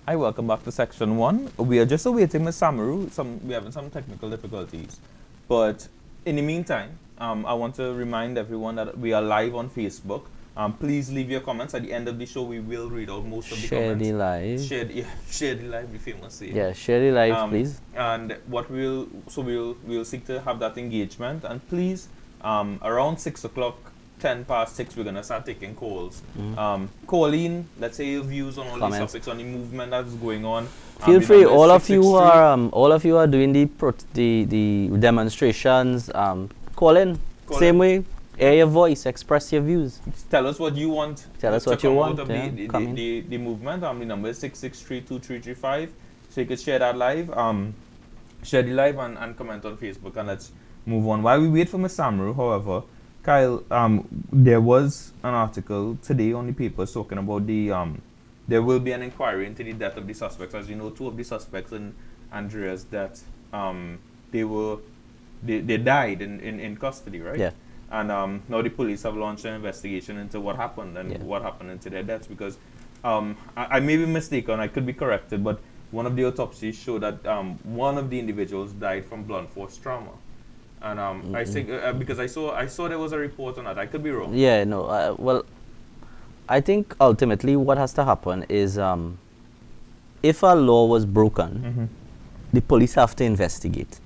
Hi, welcome back to section one. We are just awaiting Ms. Samaroo. We're having some technical difficulties. But in the meantime, I want to remind everyone that we are live on Facebook. Please leave your comments. At the end of the show, we will read out most of the Share comments. the live. Share the live, the famous saying. Yeah, share the live, please. And we'll seek to have that engagement. And please, around 6 o'clock, 10 past 6, we're gonna start taking calls. Call in, let's say your views on all these topics, on the movement that's going on. Feel free. All of you are doing the demonstrations. Call in. Same way. Air your voice. Express your views. Tell us what you want. Tell us what you want. The movement. The number is 663-2335. So you could share that live. Share the live and comment on Facebook, and let's move on. While we wait for Ms. Samaroo, however, Kyle, there was an article today on the papers talking about there will be an inquiry into the death of the suspects. As you know, two of the suspects in Andrea's death, they died in custody, right? Yeah. And now the police have launched an investigation into what happened and what happened into their deaths, because I may be mistaken, I could be corrected, but one of the autopsies showed that one of the individuals died from blunt force trauma. And I think because I saw there was a report on that. I could be wrong. Yeah, no. Well, I think ultimately what has to happen is if a law was broken, the police have to investigate.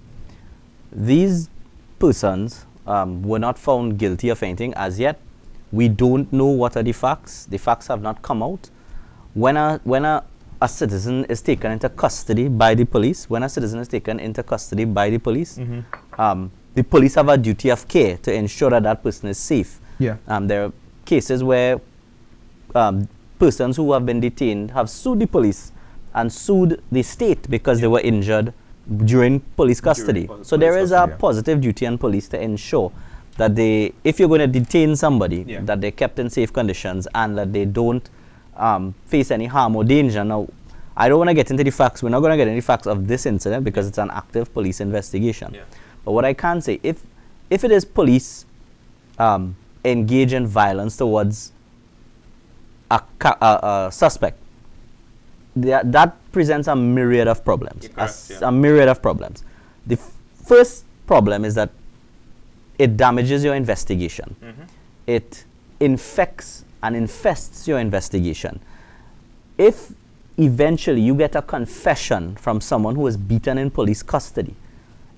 These persons were not found guilty of anything as yet. We don't know what are the facts. The facts have not come out. When a citizen is taken into custody by the police, the police have a duty of care to ensure that that person is safe. Yeah. There are cases where persons who have been detained have sued the police and sued the state because they were injured during police custody. So there is a positive duty on police to ensure that if you're going to detain somebody, that they're kept in safe conditions and that they don't face any harm or danger. Now, I don't want to get into the facts. We're not going to get into the facts of this incident because it's an active police investigation. Yeah. But what I can say, if it is police engage in violence towards a suspect, that presents a myriad of problems. A myriad of problems. The first problem is that it damages your investigation. It infects and infests your investigation. If eventually you get a confession from someone who was beaten in police custody,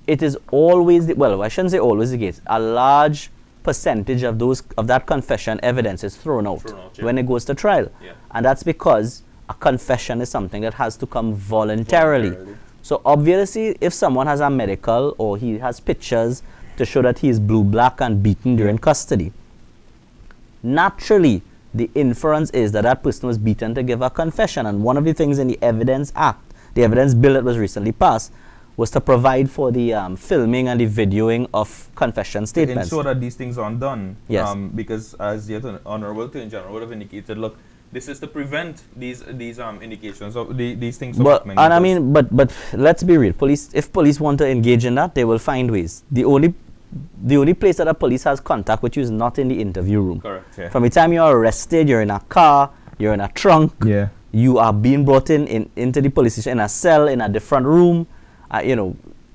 it is always, I shouldn't say always the case, a large percentage of that confession evidence is thrown out when it goes to trial. Yeah. And that's because a confession is something that has to come voluntarily. So obviously, if someone has a medical or he has pictures to show that he is blue, black, and beaten during custody, naturally, the inference is that that person was beaten to give a confession. And one of the things in the Evidence Act, the evidence bill that was recently passed, was to provide for the filming and the videoing of confession statements. To ensure that these things aren't done. Yes. Because as the Honorable Attorney General would have indicated, look, this is to prevent these indications of these things from happening. And I mean, but let's be real. If police want to engage in that, they will find ways. The only place that the police has contact with you is not in the interview room. Correct. Yeah. From the time you are arrested, you're in a car, you're in a trunk. Yeah. You are being brought into the police station in a cell in a different room.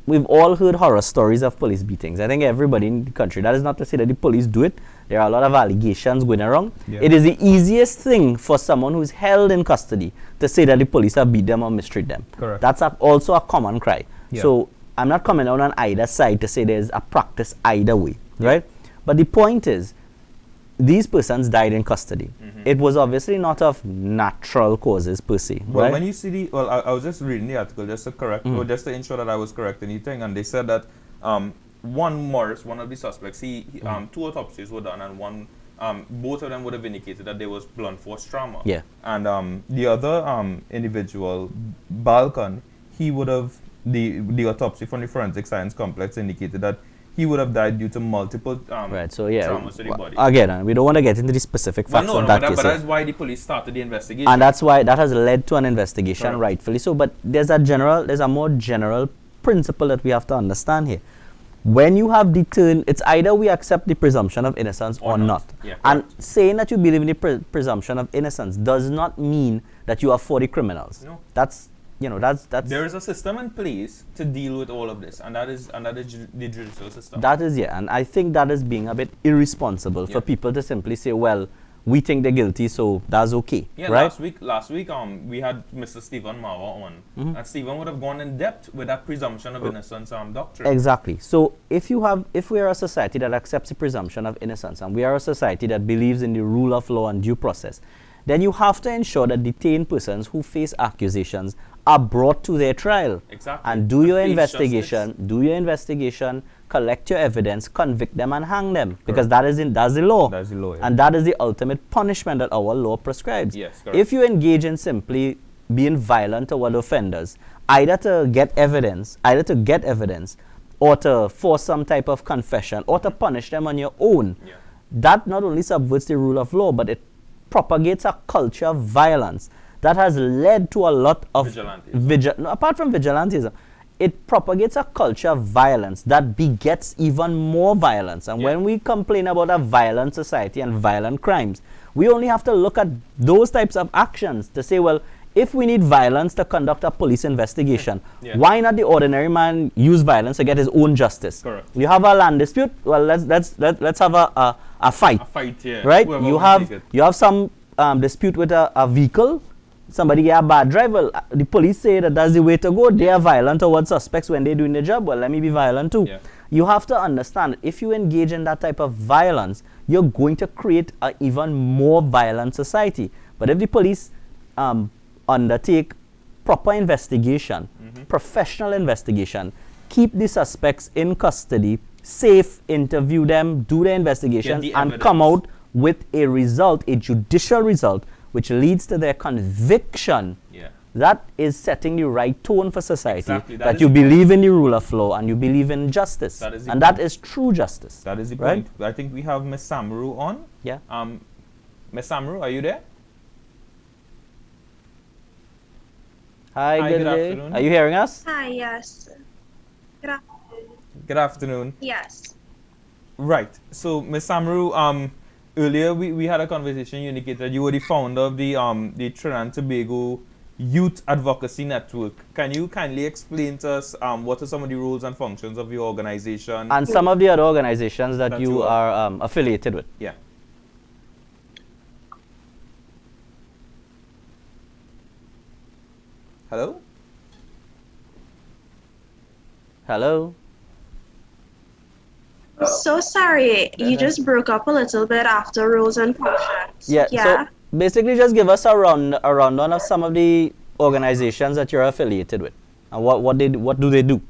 We've all heard horror stories of police beatings. I think everybody in the country. That is not to say that the police do it. There are a lot of allegations going around. Yeah. It is the easiest thing for someone who's held in custody to say that the police have beat them or mistreat them. Correct. That's also a common cry. Yeah. So I'm not coming down on either side to say there's a practice either way, right? But the point is, these persons died in custody. It was obviously not of natural causes per se. Well, right? when you see I was just reading the article just to correct, or just to ensure that I was correct in anything, and they said that Morris, one of the suspects, two autopsies were done, and both of them would have indicated that there was blunt force trauma. Yeah. And the other individual, Balkan, he would have the autopsy from the forensic science complex indicated that he would have died due to multiple traumas to the body. Again, we don't want to get into the specific facts of that case. But that's why the police started the investigation. And that's why that has led to an investigation, rightfully so. But there's a more general principle that we have to understand here. when you have it's either we accept the presumption of innocence or not. Yeah, and saying that you believe in the presumption of innocence does not mean that you are for the criminals. No. That's there is a system in place to deal with all of this, and that is the judicial system. That is, yeah, and I think that is being a bit irresponsible for people to simply say, well, we think they're guilty, so that's okay. Yeah, right? last week, we had Mr. Stephen Marwa on, and Stephen would have gone in depth with that presumption of innocence doctrine. Exactly. So if we are a society that accepts the presumption of innocence, and we are a society that believes in the rule of law and due process, then you have to ensure that detained persons who face accusations are brought to their trial. Exactly. And do your investigation, collect your evidence, convict them and hang them. Correct. Because that's the law. That's the law, yeah. And that is the ultimate punishment that our law prescribes. Yes, correct. If you engage in simply being violent toward offenders, either to get evidence, or to force some type of confession, or to punish them on your own, that not only subverts the rule of law, but it propagates a culture of violence that has led to a lot of apart from vigilantism, it propagates a culture of violence that begets even more violence. And when we complain about a violent society and violent crimes, we only have to look at those types of actions to say, well, if we need violence to conduct a police investigation, why not the ordinary man use violence to get his own justice? Correct. You have a land dispute, well, let's have a fight. A fight, yeah. Right? You have some dispute with a vehicle. Somebody get a bad drive. Well, the police say that that's the way to go. They are violent towards suspects when they're doing their job. Well, let me be violent too. Yeah. You have to understand, if you engage in that type of violence, you're going to create an even more violent society. But if the police undertake proper investigation, professional investigation, keep the suspects in custody, safe, interview them, do the investigation, and come out with a result, a judicial result, which leads to their conviction, that is setting the right tone for society. Exactly. That you believe in the rule of law and you believe in justice. That is true justice. That is the point. I think we have Ms. Samaroo on. Yeah. Ms. Samaroo, are you there? Hi, good afternoon. Are you hearing us? Hi, yes. Good afternoon. Good afternoon. Yes. Right. So, Ms. Samaroo, earlier we had a conversation. You indicated you were the founder of the Trinidad and Tobago Youth Advocacy Network. Can you kindly explain to us what are some of the roles and functions of your organization? And some of the other organizations that you are affiliated with. Yeah. Hello? Hello? So sorry, you just broke up a little bit after roles and functions. Yeah. So basically just give us a rundown of some of the organizations that you're affiliated with and what do they do?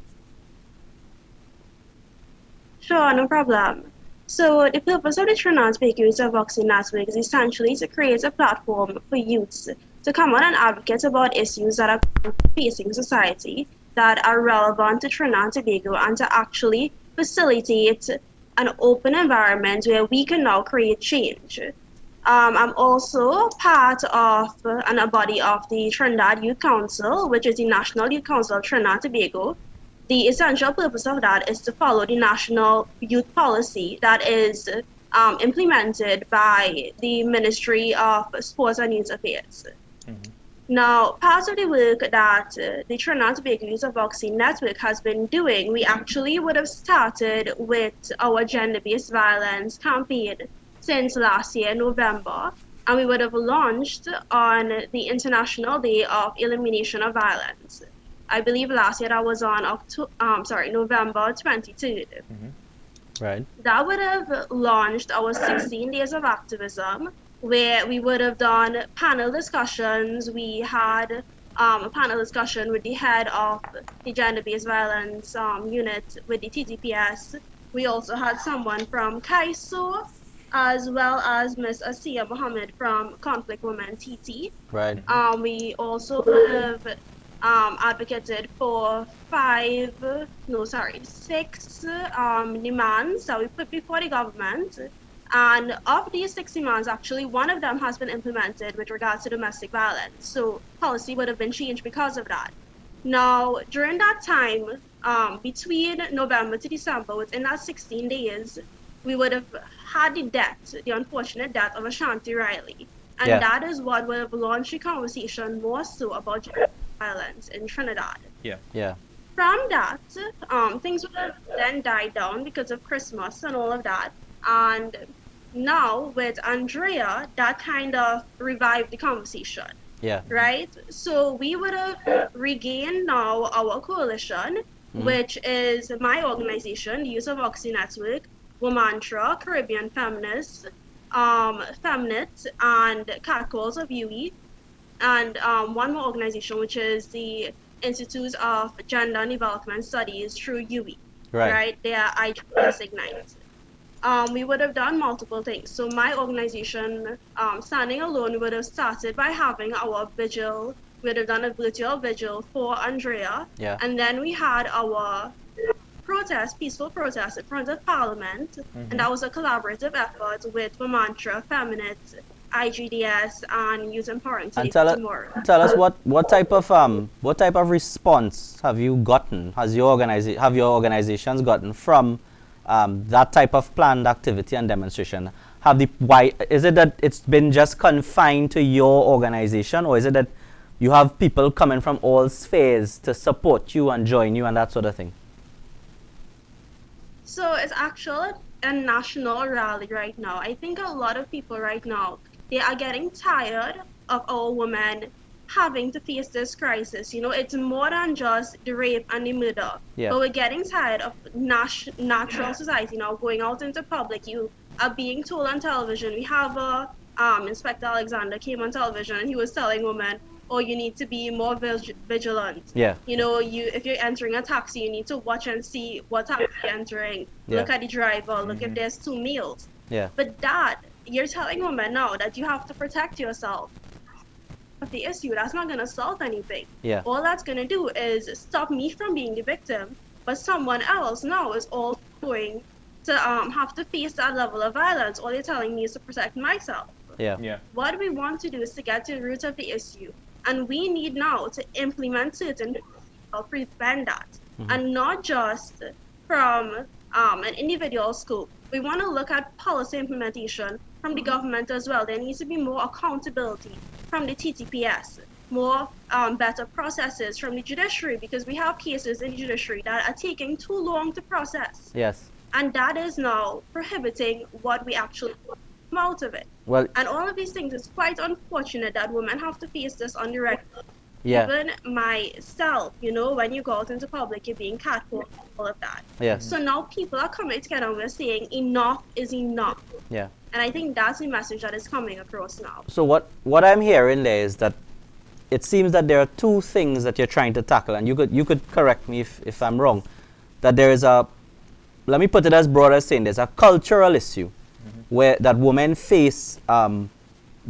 Sure, no problem. So the purpose of the Trinidad and Tobago Youth Advocacy Network is essentially to create a platform for youths to come on and advocate about issues that are facing society that are relevant to Trinidad and Tobago, and to actually facilitate an open environment where we can now create change. I'm also part of and a body of the Trinidad Youth Council, which is the National Youth Council of Trinidad and Tobago. The essential purpose of that is to follow the national youth policy that is implemented by the Ministry of Sports and Youth Affairs. Now, part of the work that the Trinidad and Tobago Youth Advocacy Network has been doing, we actually would have started with our gender-based violence campaign since last year, November, and we would have launched on the International Day of Elimination of Violence. I believe last year that was on November 23rd. Right. That would have launched our 16 days of activism, where we would have done panel discussions. We had a panel discussion with the head of the gender-based violence unit with the TTPS. We also had someone from CAISO, as well as Ms. Asiya Mohammed from Conflict Women TT. Right. We also have advocated for 6 demands that we put before the government. And of these 6 demands, actually, one of them has been implemented with regards to domestic violence. So policy would have been changed because of that. Now, during that time, between November to December, within that 16 days, we would have had the unfortunate death of Ashanti Riley. And that is what would have launched the conversation more so about gender violence in Trinidad. Yeah. From that, things would have then died down because of Christmas and all of that. And now with Andrea, that kind of revived the conversation. Yeah. Right? So we would have regained now our coalition, which is my organization, the Youth of Oxy Network, Womantra, Caribbean Feminists, Feminist, and Catcalls of UE, and one more organization, which is the Institute of Gender and Development Studies through UE. Right? They are IGS Ignite. We would have done multiple things. So my organization, standing alone, would have started by having our vigil. We would have done a virtual vigil for Andrea. And then we had our peaceful protest in front of Parliament. And that was a collaborative effort with Womantra, Feminist, IGDS, and Youth Empowering Today for Tomorrow. Tell us what type of response have you gotten? Have your organizations gotten from that type of planned activity and demonstration? Is it that it's been just confined to your organization, or is it that you have people coming from all spheres to support you and join you and that sort of thing? So it's actually a national rally right now. I think a lot of people right now, they are getting tired of our women having to face this crisis. You know, it's more than just the rape and the murder. But we're getting tired of natural society now going out into public. You are being told on television. We have Inspector Alexander came on television and he was telling women, oh, you need to be more vigilant. You know, if you're entering a taxi, you need to watch and see what taxi you're entering. Look at the driver, look if there's two meals. But that, you're telling women now that you have to protect yourself. The issue, that's not going to solve anything. All that's going to do is stop me from being the victim, but someone else now is all going to have to face that level of violence. All they're telling me is to protect myself. What we want to do is to get to the root of the issue, and we need now to implement certain to prevent that, and not just from an individual scope. We want to look at policy implementation from the government as well. There needs to be more accountability from the TTPS, more better processes from the judiciary, because we have cases in the judiciary that are taking too long to process. And that is now prohibiting what we actually come out of it. And all of these things, it's quite unfortunate that women have to face this on the regular. Even myself, you know, when you go out into public, you're being catcalled, all of that. So now people are coming together and we're saying enough is enough. And I think that's the message that is coming across now. So what I'm hearing there is that it seems that there are two things that you're trying to tackle, and you could correct me if I'm wrong. That there is let me put it as broad as saying there's a cultural issue where that women face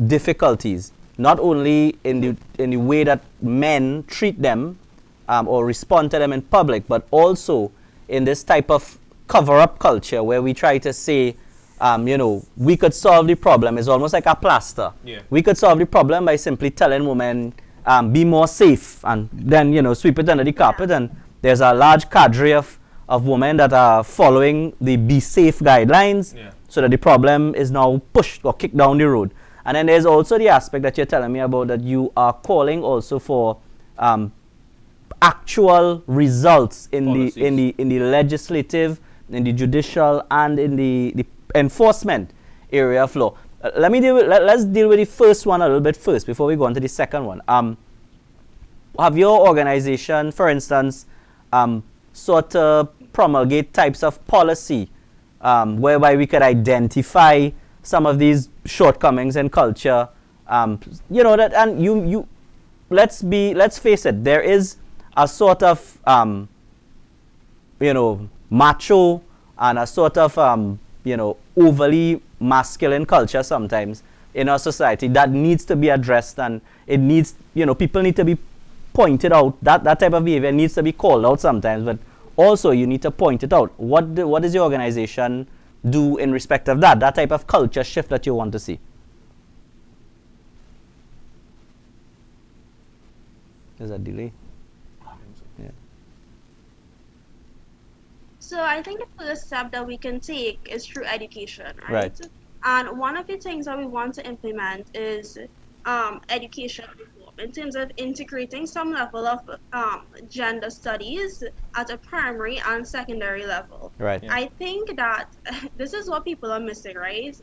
difficulties, not only in the way that men treat them or respond to them in public, but also in this type of cover-up culture where we try to say, you know, we could solve the problem. It's almost like a plaster. We could solve the problem by simply telling women, be more safe, and then, you know, sweep it under the carpet. And there's a large cadre of women that are following the be safe guidelines, so that the problem is now pushed or kicked down the road. And then there's also the aspect that you're telling me about, that you are calling also for actual results in the legislative, in the judicial, and in the enforcement area of law. Let's deal with the first one a little bit first before we go on to the second one. Have your organization, for instance, sort of promulgate types of policy whereby we could identify some of these shortcomings in culture? You know that, and you let's face it, there is a sort of you know, macho and a sort of you know, overly masculine culture sometimes in our society that needs to be addressed, and it needs, you know, people need to be pointed out. That type of behavior needs to be called out sometimes, but also you need to point it out. What does your organization do in respect of that type of culture shift that you want to see? There's a delay. Yeah. So I think the first step that we can take is through education, right? Right. And one of the things that we want to implement is education reform in terms of integrating some level of gender studies at a primary and secondary level. Right. Yeah. I think that this is what people are missing, right?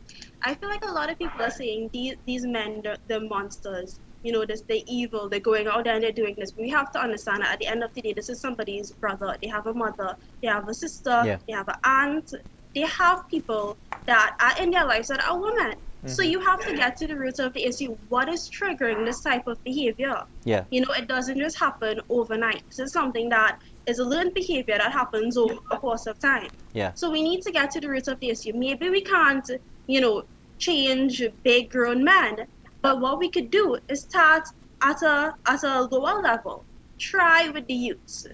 I feel like a lot of people are saying these men, they're monsters. You know, they're evil, they're going out there and they're doing this. We have to understand that at the end of the day, this is somebody's brother. They have a mother, they have a sister, Yeah. they have an aunt, they have people that are in their lives that are women. So you have to get to the root of the issue. What is triggering this type of behavior? Yeah. You know, it doesn't just happen overnight. This is something that is a learned behavior that happens over the course of time. Yeah. So we need to get to the root of the issue. Maybe we can't, you know, change big grown men, but what we could do is start at a lower level. Try with the youths.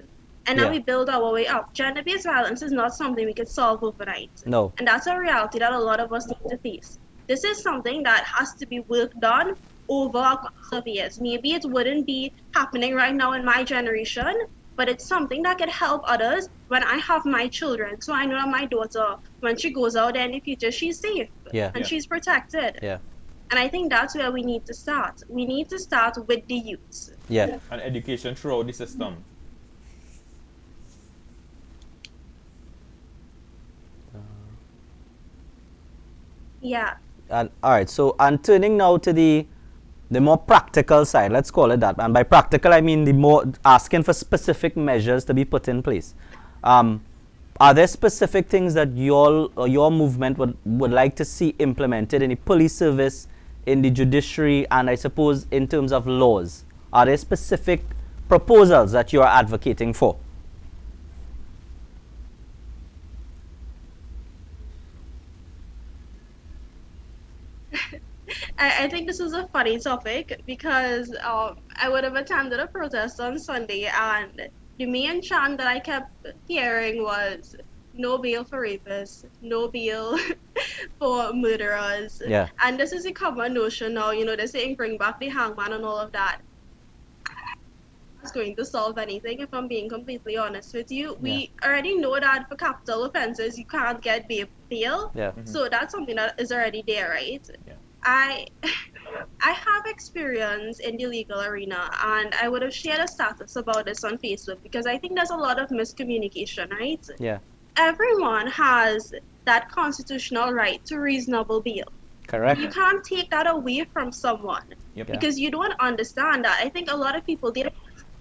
And then Yeah. we build our way up. Gender-based violence is not something we could solve overnight. No. And that's a reality that a lot of us need to face. This is something that has to be worked on over a course of years. Maybe it wouldn't be happening right now in my generation, but it's something that could help others when I have my children. So I know that my daughter, when she goes out there in the future, she's safe Yeah. and she's protected. Yeah. And I think that's where we need to start. We need to start with the youths. Yeah. And education throughout the system. Yeah. And all right, so and turning now to the more practical side, let's call it that. And by practical, I mean the more asking for specific measures to be put in place. Are there specific things that your movement would like to see implemented in the police service, in the judiciary, and I suppose in terms of laws? Are there specific proposals that you are advocating for? I think this is a funny topic because I would have attended a protest on Sunday and the main chant that I kept hearing was no bail for rapists, no bail for murderers. Yeah. And this is a common notion now, you know, they're saying bring back the hangman and all of that. It's going to solve anything if I'm being completely honest with you. We already know that for capital offenses you can't get bail. Yeah. So that's something that is already there, right? Yeah. I have experience in the legal arena and I would have shared a status about this on Facebook because I think there's a lot of miscommunication, right? Yeah. Everyone has that constitutional right to reasonable bail. Correct. You can't take that away from someone Yep. because you don't understand that. I think a lot of people did a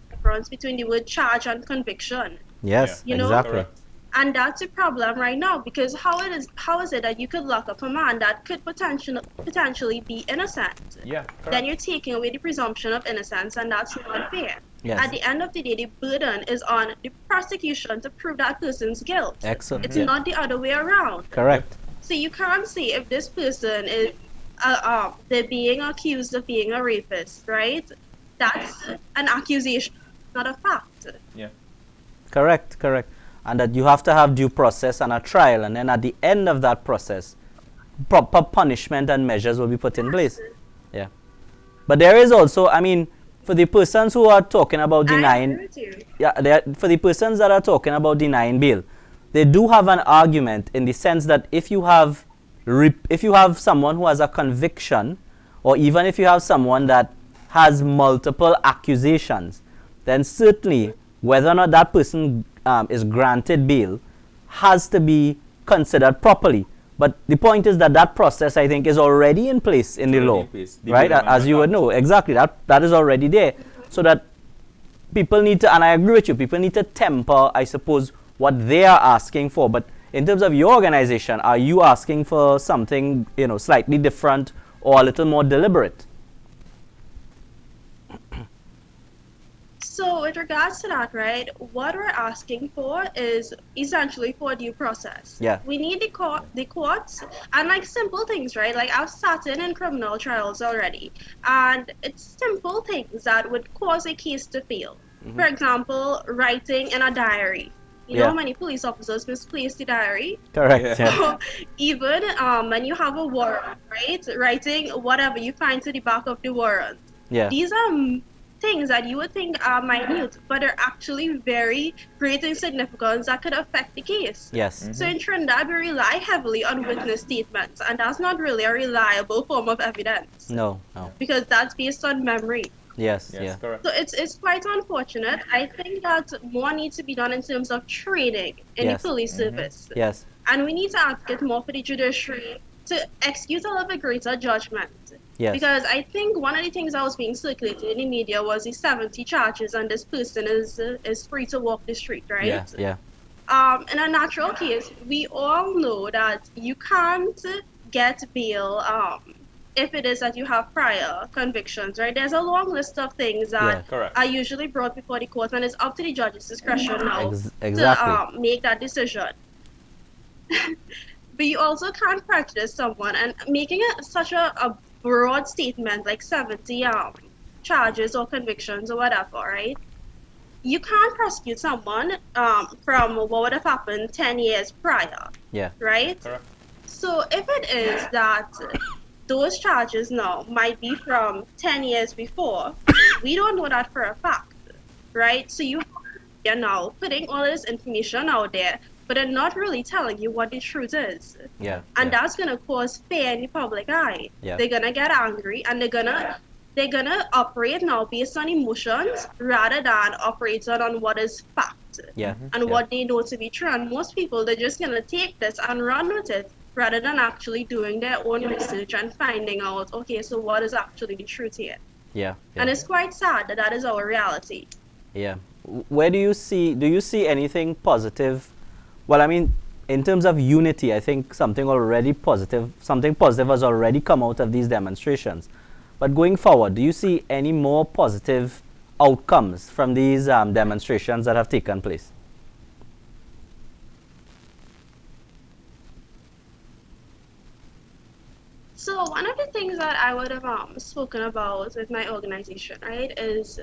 difference between the word charge and conviction. Yes, You know? exactly. Correct. And that's a problem right now because how is it that you could lock up a man that could potentially be innocent? Yeah. Correct. Then you're taking away the presumption of innocence, and that's not fair. Yes. At the end of the day, the burden is on the prosecution to prove that person's guilt. Excellent. It's Yeah. not the other way around. Correct. So you can't say if this person is they're being accused of being a rapist, right? That's an accusation, not a fact. Yeah. Correct. And that you have to have due process and a trial, and then at the end of that process, proper punishment and measures will be put in place. Yeah. But there is also, I mean, for the persons who are talking about I denying, agree with you. yeah, for the persons that are talking about denying bail, they do have an argument in the sense that if you have someone who has a conviction, or even if you have someone that has multiple accusations, then certainly whether or not that person is granted bail has to be considered properly. But the point is that that process, I think, is already in place in the Already law, in place. The right? bail As you would amendment know, exactly, that is already there. So that people need to, and I agree with you, people need to temper, I suppose, what they are asking for. But in terms of your organization, are you asking for something, you know, slightly different or a little more deliberate? So with regards to that, right, what we're asking for is essentially for due process. Yeah. We need the courts, and like simple things, right? Like I've sat in criminal trials already, and it's simple things that would cause a case to fail. Mm-hmm. For example, writing in a diary. You know Yeah. how many police officers misplace the diary? Correct. Yeah. Yeah. Even when you have a warrant, right? Writing whatever you find to the back of the warrant. Yeah. These are things that you would think are minute, but are actually very great in significance that could affect the case. Yes. So in Trinidad, we rely heavily on witness statements, and that's not really a reliable form of evidence. No. Because that's based on memory. Yes. Correct. So it's quite unfortunate. I think that more needs to be done in terms of training in the police service. Yes. And we need to advocate more for the judiciary to execute a little bit greater judgment. Yes. Because I think one of the things that was being circulated in the media was the 70 charges and this person is free to walk the street, right? Yeah. In a natural case, we all know that you can't get bail if it is that you have prior convictions, right? There's a long list of things that are usually brought before the court, and it's up to the judge's discretion now to make that decision. But you also can't prejudice someone, and making it such a broad statement like 70 charges or convictions or whatever, right? You can't prosecute someone from what would have happened 10 years prior. Yeah. Right? Correct. So if it is that those charges now might be from 10 years before, we don't know that for a fact, right? So you're now putting all this information out there, but they're not really telling you what the truth is. Yeah. And that's gonna cause fear in the public eye. Yeah. They're gonna get angry, and they're gonna operate now based on emotions rather than operating on what is fact. Yeah. And what they know to be true. And most people, they're just gonna take this and run with it rather than actually doing their own research and finding out, okay, so what is actually the truth here? Yeah. And it's quite sad that that is our reality. Yeah. Where do you see anything positive? Well, I mean, in terms of unity, I think something positive has already come out of these demonstrations. But going forward, do you see any more positive outcomes from these demonstrations that have taken place? So one of the things that I would have spoken about with my organization, right, is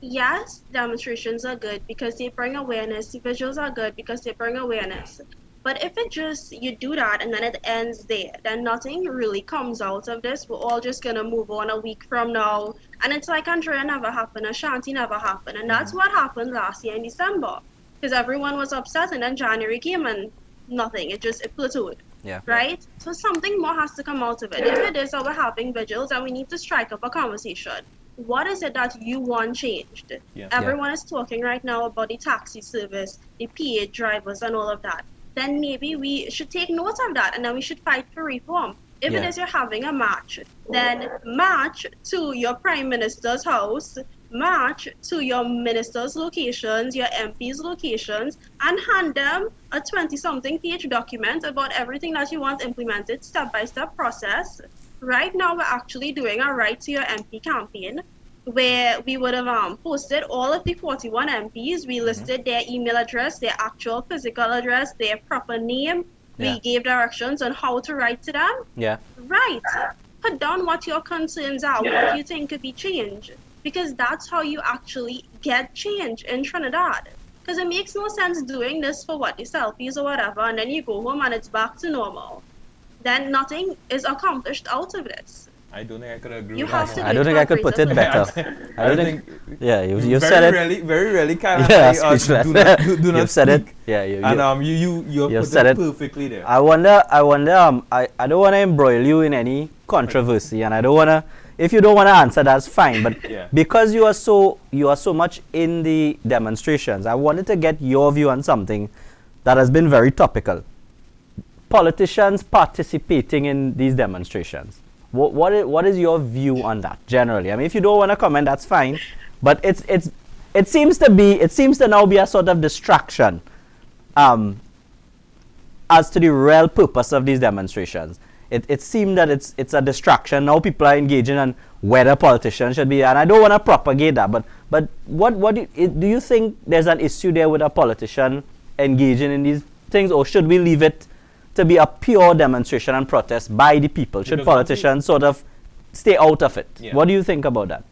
yes, demonstrations are good because they bring awareness. The visuals are good because they bring awareness. But if it just, you do that and then it ends there, then nothing really comes out of this. We're all just going to move on a week from now. And it's like Andrea never happened, Ashanti never happened. And that's what happened last year in December. Because everyone was upset and then January came and nothing. It plateaued. Yeah. Right? So something more has to come out of it. If it is that we're having vigils and we need to strike up a conversation, what is it that you want changed? Yeah. Everyone is talking right now about the taxi service, the PA drivers and all of that. Then maybe we should take note of that and then we should fight for reform. If it is you're having a march, then march to your Prime Minister's house, march to your minister's locations, your MP's locations, and hand them a 20-something page document about everything that you want implemented, step-by-step process. Right now, we're actually doing a Right to Your MP campaign, where we would have posted all of the 41 MPs. We listed their email address, their actual physical address, their proper name. We gave directions on how to write to them. Yeah. Right. Put down what your concerns are, what you think could be changed. Because that's how you actually get change in Trinidad. Because it makes no sense doing this for the selfies or whatever, and then you go home and it's back to normal. Then nothing is accomplished out of this. I don't think I could agree You with have that. to I don't think I could put it better. I don't think. Yeah, you've said it. Very rarely can speechless. do not You've said it. speak. Yeah, And you you've put said it it perfectly there. I wonder. I don't want to embroil you in any controversy, and I don't want to. If you don't want to answer, that's fine. But because you are so much in the demonstrations, I wanted to get your view on something that has been very topical. Politicians participating in these demonstrations. What is your view on that generally? I mean, if you don't want to comment, that's fine. But it seems to now be a sort of distraction as to the real purpose of these demonstrations. It seemed that it's a distraction. Now people are engaging on whether politicians should be, and I don't want to propagate that. But what do you think there's an issue there with a politician engaging in these things, or should we leave it to be a pure demonstration and protest by the people? Should politicians sort of stay out of it? Yeah. What do you think about that?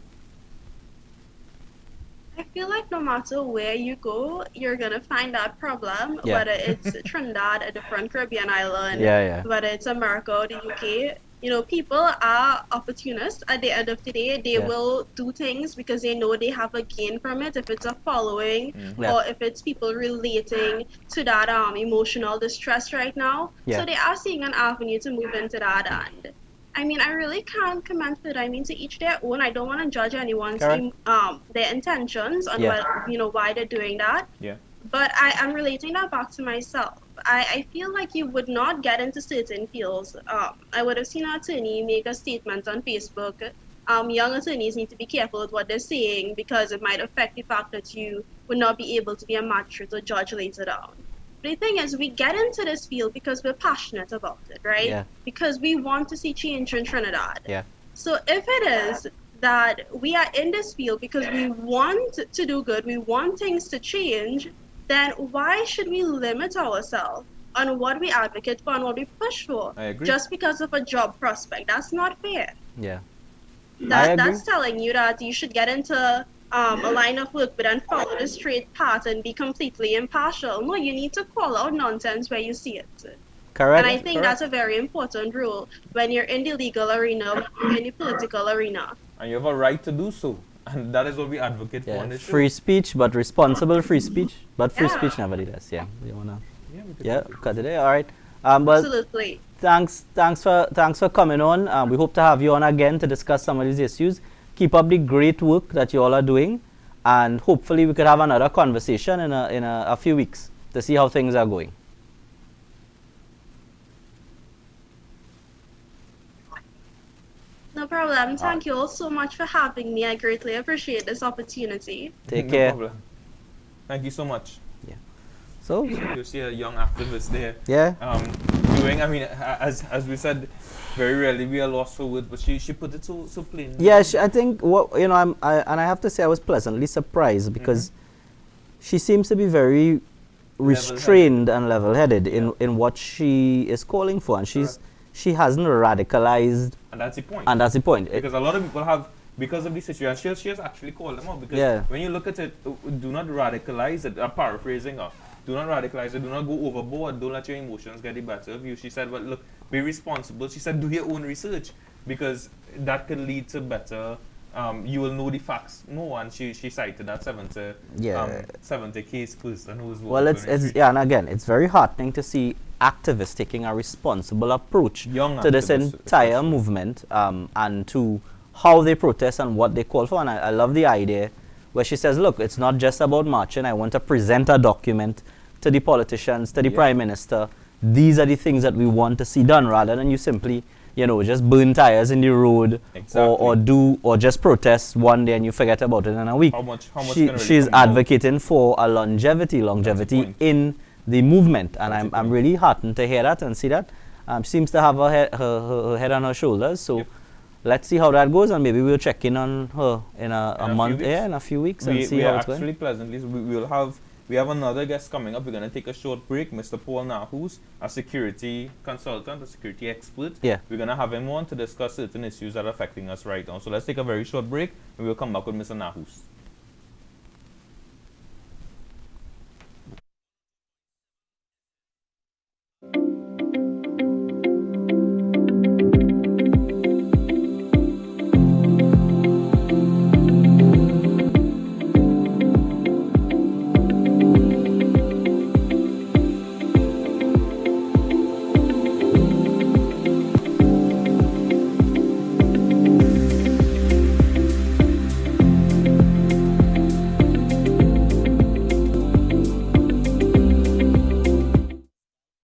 I feel like no matter where you go, you're going to find that problem, whether it's Trinidad, a different Caribbean island, whether it's America or the UK. people are opportunists at the end of the day. They will do things because they know they have a gain from it, if it's a following or if it's people relating to that emotional distress right now. So they are seeing an avenue to move into that. And I mean, I really can't comment for it. I mean, to each their own. I don't want to judge anyone's their intentions on why they're doing that. Yeah. But I'm relating that back to myself. I feel like you would not get into certain fields. I would have seen an attorney make a statement on Facebook. Young attorneys need to be careful with what they're saying because it might affect the fact that you would not be able to be a magistrate or judge later down. But the thing is, we get into this field because we're passionate about it, right? Yeah. Because we want to see change in Trinidad. Yeah. So if it is that we are in this field because we want to do good, we want things to change, then why should we limit ourselves on what we advocate for and what we push for? I agree. Just because of a job prospect? That's not fair. Yeah. That's telling you that you should get into a line of work but then follow the straight path and be completely impartial. No, you need to call out nonsense where you see it. Correct. And I think that's a very important rule when you're in the legal arena, in the political arena. And you have a right to do so. And that is what we advocate for on this show. Free speech, but responsible free speech. But free speech nevertheless. Yeah. You wanna? Cut it there. All right. Absolutely. Thanks for coming on. We hope to have you on again to discuss some of these issues. Keep up the great work that you all are doing, and hopefully we could have another conversation in a few weeks to see how things are going. No problem. Thank you all so much for having me. I greatly appreciate this opportunity. Take care. No problem. Thank you so much. Yeah. So you see a young activist there. Yeah. Doing. I mean, as we said, very rarely we are lost for words, but she put it so plain. Yeah. I think I have to say I was pleasantly surprised because she seems to be very restrained and level-headed in what she is calling for, and she hasn't radicalized. And that's the point. Because a lot of people have, because of this situation, she has actually called them out. Because when you look at it, do not radicalize it. I'm paraphrasing her. Do not radicalize it. Do not go overboard. Don't let your emotions get the better of you. She said, well, look, be responsible. She said, do your own research. Because that could lead to better, you will know the facts more. And she cited that 70 case person who's and again, it's very heartening to see activists taking a responsible approach to this entire movement and to how they protest and what they call for. And I love the idea where she says, look, it's not just about marching. I want to present a document to the politicians, to the Prime Minister. These are the things that we want to see done, rather than you simply, just burn tires in the road or just protest one day and you forget about it in a week. How much she's advocating for a longevity in the movement, and I'm really heartened to hear that and see that. She seems to have her head on her shoulders, so let's see how that goes, and maybe we'll check in on her in a month, in a few weeks, and see how it's going. Actually pleasantly, we have another guest coming up. We're going to take a short break. Mr. Paul Nahus, a security consultant, a security expert. Yeah. We're going to have him on to discuss certain issues that are affecting us right now. So let's take a very short break, and we'll come back with Mr. Nahus.